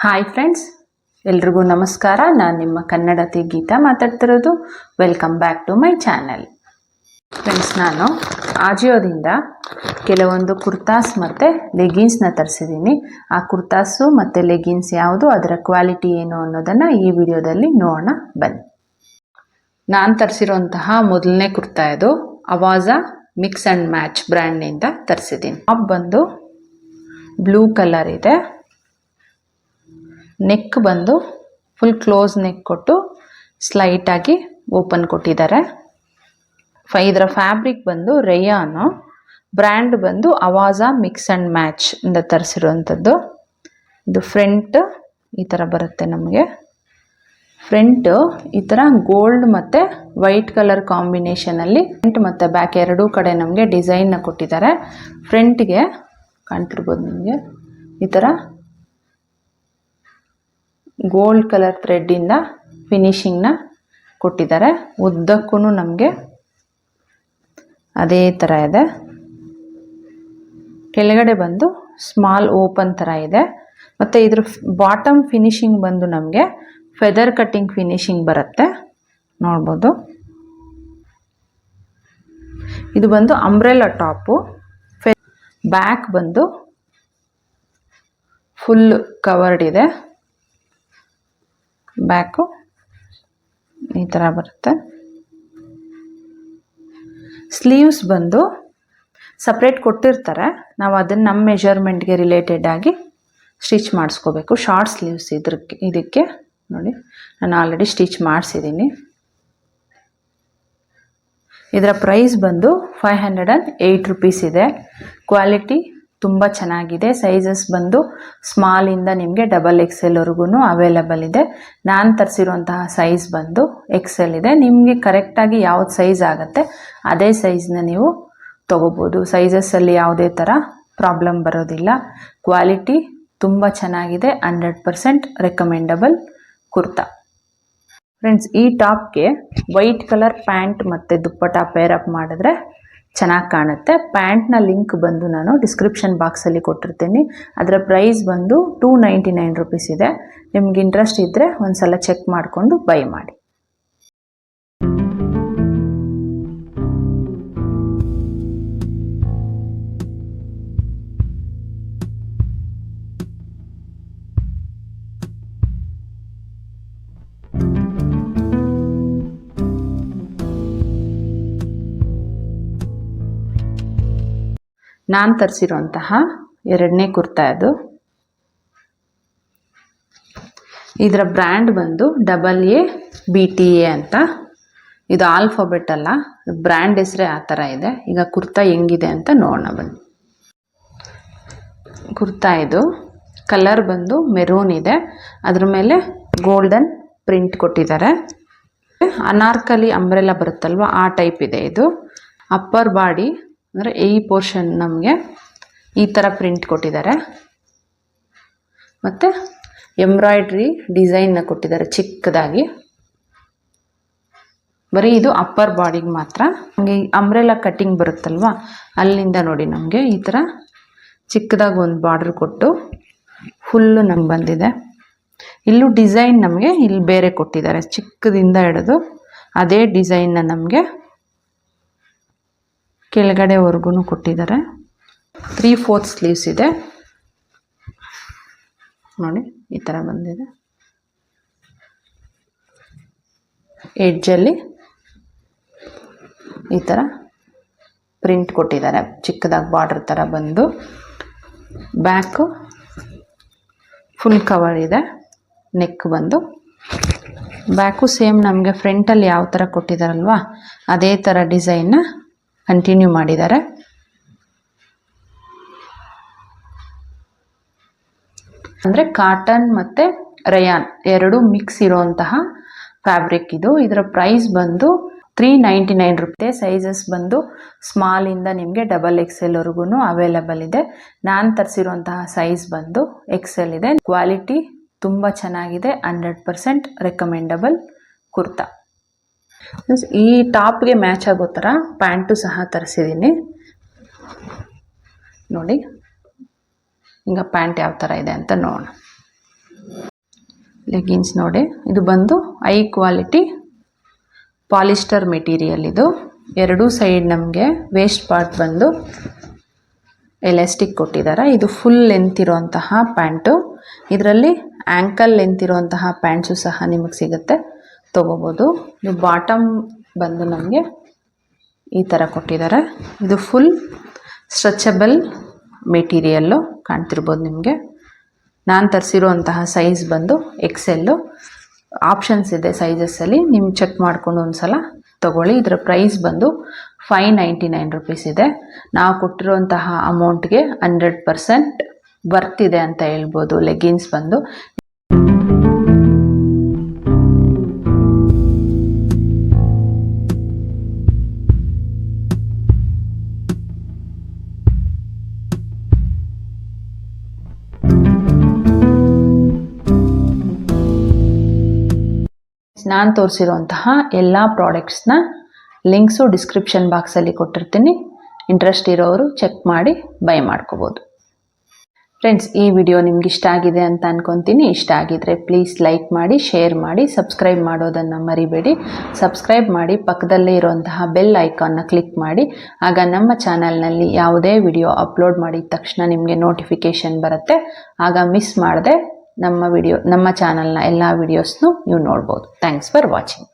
Hi friends, ಎಲ್ರಿಗೂ ನಮಸ್ಕಾರ. ನಾನು ನಿಮ್ಮ ಕನ್ನಡತಿ ಗೀತಾ ಮಾತಾಡ್ತಿರೋದು. Welcome back to my channel. Friends, ನಾನು ಆಜಿಯೋದಿಂದ ಕೆಲವೊಂದು ಕುರ್ತಾಸ್ ಮತ್ತು ಲೆಗಿನ್ಸ್ನ ತರಿಸಿದ್ದೀನಿ. ಆ ಕುರ್ತಾಸು ಮತ್ತು ಲೆಗಿನ್ಸ್ ಯಾವುದು, ಅದರ ಕ್ವಾಲಿಟಿ ಏನು ಅನ್ನೋದನ್ನು ಈ ವಿಡಿಯೋದಲ್ಲಿ ನೋಡೋಣ ಬನ್ನಿ. ನಾನು ತರಿಸಿರುವಂತಹ ಮೊದಲನೇ ಕುರ್ತಾ ಇದು ಅವಾಜಾ ಮಿಕ್ಸ್ ಆ್ಯಂಡ್ ಮ್ಯಾಚ್ ಬ್ರ್ಯಾಂಡ್ನಿಂದ ತರಿಸಿದ್ದೀನಿ. ಟಾಪ್ ಬಂದು ಬ್ಲೂ ಕಲರ್ ಇದೆ. ನೆಕ್ ಬಂದು ಫುಲ್ ಕ್ಲೋಸ್ ನೆಕ್ ಕೊಟ್ಟು ಸ್ಲೈಟಾಗಿ ಓಪನ್ ಕೊಟ್ಟಿದ್ದಾರೆ. ಇದರ ಫ್ಯಾಬ್ರಿಕ್ ಬಂದು ರೇಯಾನು, ಬ್ರ್ಯಾಂಡ್ ಬಂದು ಅವಾಜಾ ಮಿಕ್ಸ್ ಆ್ಯಂಡ್ ಮ್ಯಾಚ್ ಇಂದ ತರಿಸಿರುವಂಥದ್ದು. ಇದು ಫ್ರಂಟ್ ಈ ಥರ ಬರುತ್ತೆ. ನಮಗೆ ಫ್ರಂಟ್ ಈ ಥರ ಗೋಲ್ಡ್ ಮತ್ತು ವೈಟ್ ಕಲರ್ ಕಾಂಬಿನೇಷನಲ್ಲಿ ಫ್ರಂಟ್ ಮತ್ತು ಬ್ಯಾಕ್ ಎರಡೂ ಕಡೆ ನಮಗೆ ಡಿಸೈನ್ನ ಕೊಟ್ಟಿದ್ದಾರೆ. ಫ್ರಂಟ್ಗೆ ಕಾಣ್ತಿರ್ಬೋದು ನಿಮಗೆ ಈ ಥರ ಗೋಲ್ಡ್ ಕಲರ್ ಥ್ರೆಡ್ಡಿಂದ ಫಿನಿಶಿಂಗ್ನ ಕೊಟ್ಟಿದ್ದಾರೆ. ಉದ್ದಕ್ಕೂ ನಮಗೆ ಅದೇ ಥರ ಇದೆ. ಕೆಳಗಡೆ ಬಂದು ಸ್ಮಾಲ್ ಓಪನ್ ಥರ ಇದೆ. ಮತ್ತು ಇದ್ರ ಬಾಟಮ್ ಫಿನಿಶಿಂಗ್ ಬಂದು ನಮಗೆ ಫೆದರ್ ಕಟ್ಟಿಂಗ್ ಫಿನಿಶಿಂಗ್ ಬರುತ್ತೆ, ನೋಡ್ಬೋದು. ಇದು ಬಂದು ಅಂಬ್ರೆಲಾ ಟಾಪು. ಬ್ಯಾಕ್ ಬಂದು ಫುಲ್ ಕವರ್ಡ್ ಇದೆ. ಬ್ಯಾಕು ಈ ಥರ ಬರುತ್ತೆ. ಸ್ಲೀವ್ಸ್ ಬಂದು ಸಪ್ರೇಟ್ ಕೊಟ್ಟಿರ್ತಾರೆ. ನಾವು ಅದನ್ನು ನಮ್ಮ ಮೆಜರ್ಮೆಂಟ್ಗೆ ರಿಲೇಟೆಡ್ ಆಗಿ ಸ್ಟಿಚ್ ಮಾಡಿಸ್ಕೋಬೇಕು. ಶಾರ್ಟ್ ಸ್ಲೀವ್ಸ್ ಇದಕ್ಕೆ ನೋಡಿ, ನಾನು ಆಲ್ರೆಡಿ ಸ್ಟಿಚ್ ಮಾಡಿಸಿದ್ದೀನಿ. ಇದರ ಪ್ರೈಸ್ ಬಂದು 508 ರೂಪೀಸ್ ಇದೆ. ಕ್ವಾಲಿಟಿ ತುಂಬ ಚೆನ್ನಾಗಿದೆ. ಸೈಜಸ್ ಬಂದು ಸ್ಮಾಲಿಂದ ನಿಮಗೆ XXLವರೆಗೂ ಅವೈಲಬಲ್ ಇದೆ. ನಾನು ತರಿಸಿರುವಂತಹ ಸೈಜ್ ಬಂದು XL ಇದೆ. ನಿಮಗೆ ಕರೆಕ್ಟಾಗಿ ಯಾವ್ದು ಸೈಜ್ ಆಗುತ್ತೆ ಅದೇ ಸೈಜ್ನ ನೀವು ತೊಗೋಬೋದು. ಸೈಜಸ್ಸಲ್ಲಿ ಯಾವುದೇ ಥರ ಪ್ರಾಬ್ಲಮ್ ಬರೋದಿಲ್ಲ. ಕ್ವಾಲಿಟಿ ತುಂಬ ಚೆನ್ನಾಗಿದೆ. 100% ರೆಕಮೆಂಡಬಲ್ ಕುರ್ತಾ. ಫ್ರೆಂಡ್ಸ್, ಈ ಟಾಪ್ಗೆ ವೈಟ್ ಕಲರ್ ಪ್ಯಾಂಟ್ ಮತ್ತು ದುಪ್ಪಟ್ಟ ಪೇರಪ್ ಮಾಡಿದ್ರೆ ಚೆನ್ನಾಗಿ ಕಾಣುತ್ತೆ. ಪ್ಯಾಂಟ್ನ ಲಿಂಕ್ ಬಂದು ನಾನು ಡಿಸ್ಕ್ರಿಪ್ಷನ್ ಬಾಕ್ಸಲ್ಲಿ ಕೊಟ್ಟಿರ್ತೀನಿ. ಅದರ ಪ್ರೈಸ್ ಬಂದು 299 ರೂಪೀಸ್ ಇದೆ. ನಿಮ್ಗೆ ಇಂಟ್ರೆಸ್ಟ್ ಇದ್ದರೆ ಒಂದು ಸಲ ಚೆಕ್ ಮಾಡಿಕೊಂಡು ಬೈ ಮಾಡಿ. ನಾನು ತರಿಸಿರುವಂತಹ ಎರಡನೇ ಕುರ್ತಾ ಇದು. ಇದರ ಬ್ರ್ಯಾಂಡ್ ಬಂದು AABTA ಅಂತ. ಇದು ಆಲ್ಫಾಬೆಟ್ ಅಲ್ಲ, ಬ್ರ್ಯಾಂಡ್ ಹೆಸರೇ ಆ ಥರ ಇದೆ. ಈಗ ಕುರ್ತಾ ಹೆಂಗಿದೆ ಅಂತ ನೋಡೋಣ ಬನ್ನಿ. ಕುರ್ತಾ ಇದು ಕಲರ್ ಬಂದು ಮೆರೂನ್ ಇದೆ. ಅದ್ರ ಮೇಲೆ ಗೋಲ್ಡನ್ ಪ್ರಿಂಟ್ ಕೊಟ್ಟಿದ್ದಾರೆ. ಅನಾರ್ಕಲಿ ಅಂಬ್ರೆಲಾ ಬರುತ್ತಲ್ವ, ಆ ಟೈಪ್ ಇದೆ ಇದು. ಅಪ್ಪರ್ ಬಾಡಿ ಅಂದರೆ ಈ ಪೋರ್ಷನ್ ನಮಗೆ ಈ ಥರ ಪ್ರಿಂಟ್ ಕೊಟ್ಟಿದ್ದಾರೆ. ಮತ್ತು ಎಂಬ್ರಾಯ್ಡ್ರಿ ಡಿಸೈನ್ನ ಕೊಟ್ಟಿದ್ದಾರೆ ಚಿಕ್ಕದಾಗಿ. ಬರೀ ಇದು ಅಪ್ಪರ್ ಬಾಡಿಗೆ ಮಾತ್ರ. ನಮಗೆ ಅಂಬ್ರೆಲಾ ಕಟ್ಟಿಂಗ್ ಬರುತ್ತಲ್ವ, ಅಲ್ಲಿಂದ ನೋಡಿ ನಮಗೆ ಈ ಥರ ಚಿಕ್ಕದಾಗಿ ಒಂದು ಬಾರ್ಡ್ರ್ ಕೊಟ್ಟು ಫುಲ್ಲು ನಮ್ಗೆ ಬಂದಿದೆ. ಇಲ್ಲೂ ಡಿಸೈನ್ ನಮಗೆ ಇಲ್ಲಿ ಬೇರೆ ಕೊಟ್ಟಿದ್ದಾರೆ. ಚಿಕ್ಕದಿಂದ ಹಿಡಿದು ಅದೇ ಡಿಸೈನ್ನ ನಮಗೆ ಕೆಳಗಡೆವರೆಗೂ ಕೊಟ್ಟಿದ್ದಾರೆ. 3/4 ಸ್ಲೀವ್ಸ್ ಇದೆ ನೋಡಿ, ಈ ಥರ ಬಂದಿದೆ. ಎಡ್ಜಲ್ಲಿ ಈ ಥರ ಪ್ರಿಂಟ್ ಕೊಟ್ಟಿದ್ದಾರೆ, ಚಿಕ್ಕದಾಗಿ ಬಾರ್ಡರ್ ಥರ ಬಂದು. ಬ್ಯಾಕು ಫುಲ್ ಕವರ್ ಇದೆ. ನೆಕ್ ಬಂದು ಬ್ಯಾಕು ಸೇಮ್ ನಮಗೆ ಫ್ರಂಟಲ್ಲಿ ಯಾವ ಥರ ಕೊಟ್ಟಿದ್ದಾರಲ್ವ ಅದೇ ಥರ ಡಿಸೈನ್ನ ಕಂಟಿನ್ಯೂ ಮಾಡಿದ್ದಾರೆ. ಅಂದರೆ ಕಾಟನ್ ಮತ್ತು ರಯಾನ್ ಎರಡೂ ಮಿಕ್ಸ್ ಇರೋಂತಹ ಫ್ಯಾಬ್ರಿಕ್ ಇದು. ಇದರ ಪ್ರೈಸ್ ಬಂದು 399 ರೂಪೀಸ್. ಸೈಜಸ್ ಬಂದು ಸ್ಮಾಲಿಂದ ನಿಮಗೆ XXLವರೆಗೂ ಅವೈಲಬಲ್ ಇದೆ. ನಾನು ತರಿಸಿರುವಂತಹ ಸೈಜ್ ಬಂದು XL ಇದೆ. ಕ್ವಾಲಿಟಿ ತುಂಬ ಚೆನ್ನಾಗಿದೆ. 100% ರೆಕಮೆಂಡಬಲ್ ಕುರ್ತಾ. ಈ ಟಾಪ್ಗೆ ಮ್ಯಾಚ್ ಆಗೋ ಥರ ಪ್ಯಾಂಟು ಸಹ ತರಿಸಿದ್ದೀನಿ ನೋಡಿ. ಈಗ ಪ್ಯಾಂಟ್ ಯಾವ ಥರ ಇದೆ ಅಂತ ನೋಡೋಣ. ಲೆಗಿನ್ಸ್ ನೋಡಿ, ಇದು ಬಂದು ಹೈ ಕ್ವಾಲಿಟಿ ಪಾಲಿಸ್ಟರ್ ಮೆಟೀರಿಯಲ್. ಇದು ಎರಡೂ ಸೈಡ್ ನಮಗೆ ವೇಸ್ಟ್ ಪಾರ್ಟ್ ಬಂದು ಎಲಾಸ್ಟಿಕ್ ಕೊಟ್ಟಿದ್ದಾರೆ. ಇದು ಫುಲ್ ಲೆಂತ್ ಇರುವಂತಹ ಪ್ಯಾಂಟು. ಇದರಲ್ಲಿ ಆ್ಯಂಕಲ್ ಲೆಂತ್ ಇರುವಂತಹ ಪ್ಯಾಂಟ್ಸು ಸಹ ನಿಮಗೆ ಸಿಗುತ್ತೆ, ತೊಗೋಬೋದು. ಇದು ಬಾಟಮ್ ಬಂದು ನಮಗೆ ಈ ಥರ ಕೊಟ್ಟಿದ್ದಾರೆ. ಇದು ಫುಲ್ ಸ್ಟ್ರೆಚಬಲ್ ಮೆಟೀರಿಯಲ್ಲು ಕಾಣ್ತಿರ್ಬೋದು ನಿಮಗೆ. ನಾನು ತರಿಸಿರುವಂತಹ ಸೈಜ್ ಬಂದು XL. ಆಪ್ಷನ್ಸ್ ಇದೆ ಸೈಜಸ್ಸಲ್ಲಿ, ನಿಮ್ಗೆ ಚೆಕ್ ಮಾಡಿಕೊಂಡು ಒಂದು ಸಲ ತೊಗೊಳ್ಳಿ. ಇದರ ಪ್ರೈಸ್ ಬಂದು 599 ರುಪೀಸ್ ಇದೆ. ನಾವು ಕೊಟ್ಟಿರುವಂತಹ ಅಮೌಂಟ್ಗೆ 100% ವರ್ತ್ ಇದೆ ಅಂತ ಹೇಳ್ಬೋದು. ಲೆಗಿನ್ಸ್ ಬಂದು ನಾನು ತೋರಿಸಿರುವಂತಹ ಎಲ್ಲ ಪ್ರಾಡಕ್ಟ್ಸ್ನ ಲಿಂಕ್ಸು ಡಿಸ್ಕ್ರಿಪ್ಷನ್ ಬಾಕ್ಸಲ್ಲಿ ಕೊಟ್ಟಿರ್ತೀನಿ. ಇಂಟ್ರೆಸ್ಟ್ ಇರೋರು ಚೆಕ್ ಮಾಡಿ ಬೈ ಮಾಡ್ಕೋಬೋದು. ಫ್ರೆಂಡ್ಸ್, ಈ ವಿಡಿಯೋ ನಿಮ್ಗೆ ಇಷ್ಟ ಆಗಿದೆ ಅಂತ ಅನ್ಕೊತೀನಿ. ಇಷ್ಟ ಆಗಿದ್ರೆ ಪ್ಲೀಸ್ ಲೈಕ್ ಮಾಡಿ, ಶೇರ್ ಮಾಡಿ, ಸಬ್ಸ್ಕ್ರೈಬ್ ಮಾಡೋದನ್ನು ಮರಿಬೇಡಿ. ಸಬ್ಸ್ಕ್ರೈಬ್ ಮಾಡಿ, ಪಕ್ಕದಲ್ಲೇ ಇರುವಂತಹ ಬೆಲ್ ಐಕಾನ್ನ ಕ್ಲಿಕ್ ಮಾಡಿ. ಆಗ ನಮ್ಮ ಚಾನಲ್ನಲ್ಲಿ ಯಾವುದೇ ವಿಡಿಯೋ ಅಪ್ಲೋಡ್ ಮಾಡಿದ ತಕ್ಷಣ ನಿಮಗೆ ನೋಟಿಫಿಕೇಷನ್ ಬರುತ್ತೆ. ಆಗ ಮಿಸ್ ಮಾಡದೆ ನಮ್ಮ ಚಾನಲ್ನ ಎಲ್ಲ ವಿಡಿಯೋಸ್ನು ನೀವು ನೋಡ್ಬೋದು. Thanks for watching.